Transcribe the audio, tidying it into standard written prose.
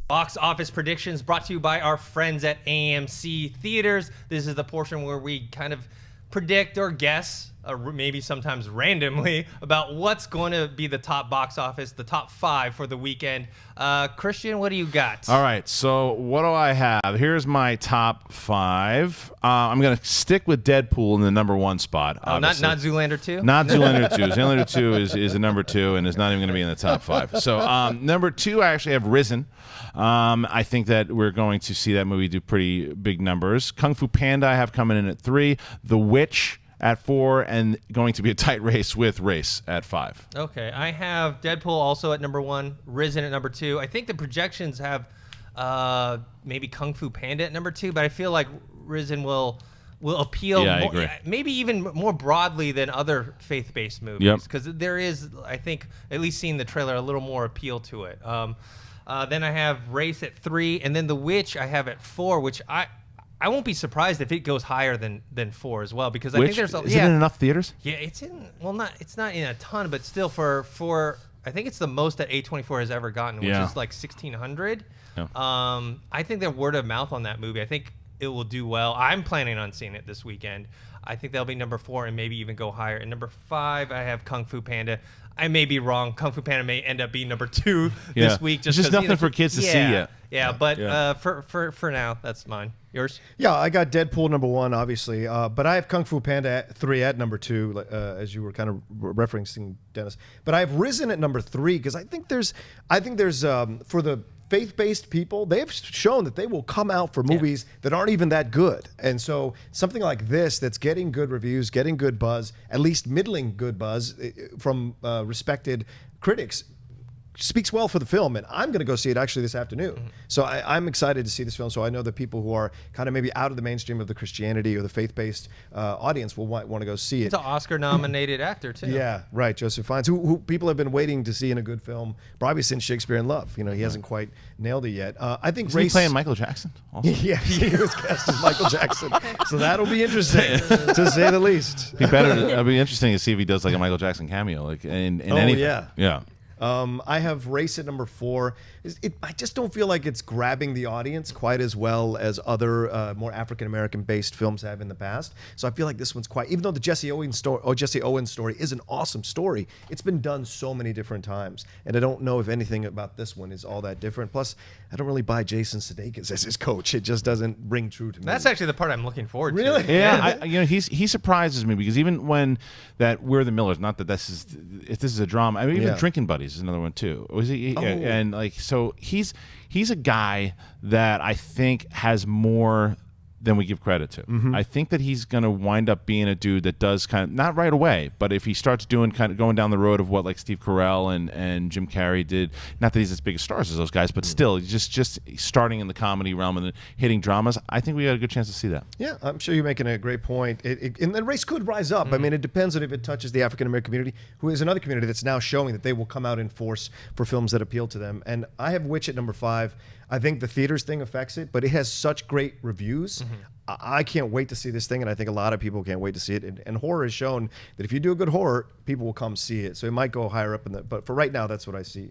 Box office predictions brought to you by our friends at AMC Theatres. This is the portion where we kind of predict or guess, or maybe sometimes randomly, about what's going to be the top box office, the top 5 for the weekend. Christian, what do you got? All right, so what do I have? Here's my top 5. I'm going to stick with Deadpool in the number 1 spot. Oh, not Zoolander 2? Not Zoolander 2. Zoolander 2 is the number 2 and is not even going to be in the top 5. So number 2, I actually have Risen. I think that we're going to see that movie do pretty big numbers. Kung Fu Panda I have coming in at 3. The Witch at 4, and going to be a tight race with Race at 5. Okay, I have Deadpool also at number 1, Risen at number 2. I think the projections have maybe Kung Fu Panda at number 2, but I feel like Risen will appeal more, maybe even more broadly than other faith-based movies, because there is, I think, at least seeing the trailer, a little more appeal to it. Then I have Race at 3, and then The Witch I have at 4, which I won't be surprised if it goes higher than 4 as well, because I think there's is it in enough theaters? Yeah, it's not in a ton, but still for I think it's the most that A24 has ever gotten, which is like 1,600. Yeah. I think the word of mouth on that movie, I think it will do well. I'm planning on seeing it this weekend. I think that'll be number 4 and maybe even go higher. And number 5, I have Kung Fu Panda. I may be wrong. Kung Fu Panda may end up being number 2 this week. Just nothing for kids to see yet. Yeah, but for now, that's mine. Yours? Yeah, I got Deadpool number 1, obviously, but I have Kung Fu Panda at 3 at number 2, as you were kind of referencing, Dennis. But I have Risen at number 3 because I think there's for the faith-based people, they've shown that they will come out for movies that aren't even that good. And so something like this that's getting good reviews, getting good buzz, at least middling good buzz from respected critics, speaks well for the film, and I'm going to go see it actually this afternoon. Mm-hmm. So I'm excited to see this film. So I know that people who are kind of maybe out of the mainstream of the Christianity or the faith-based audience will want to go see it. It's an Oscar-nominated actor too. Yeah, right, Joseph Fiennes, who people have been waiting to see in a good film, probably since Shakespeare in Love. You know, he hasn't quite nailed it yet. I think Race. He playing Michael Jackson? Also? Yeah, he was cast as Michael Jackson. So that'll be interesting, to say the least. It'll be interesting to see if he does like a Michael Jackson cameo, like in anything. Yeah. I have Race at number 4. I just don't feel like it's grabbing the audience quite as well as other more African-American based films have in the past. So I feel like this one's quite, even though the Jesse Owens story is an awesome story, it's been done so many different times. And I don't know if anything about this one is all that different. Plus, I don't really buy Jason Sudeikis as his coach. It just doesn't ring true to me. That's actually the part I'm looking forward to. Really? Yeah, he surprises me, because even when that We're the Millers, not that this is a drama, I mean, even Drinking Buddies is another one too. Was he? And like, so he's a guy that I think has more than we give credit to. Mm-hmm. I think that he's going to wind up being a dude that does kind of, not right away, but if he starts doing kind of going down the road of what like Steve Carell and Jim Carrey did, not that he's as big a stars as those guys, but still just starting in the comedy realm and then hitting dramas, I think we got a good chance to see that. Yeah, I'm sure you're making a great point. And the Race could rise up. Mm-hmm. I mean, it depends on if it touches the African-American community, who is another community that's now showing that they will come out in force for films that appeal to them. And I have Witch at number 5. I think the theaters thing affects it, but it has such great reviews. Mm-hmm. I can't wait to see this thing, and I think a lot of people can't wait to see it. And horror has shown that if you do a good horror, people will come see it. So it might go higher up but for right now, that's what I see.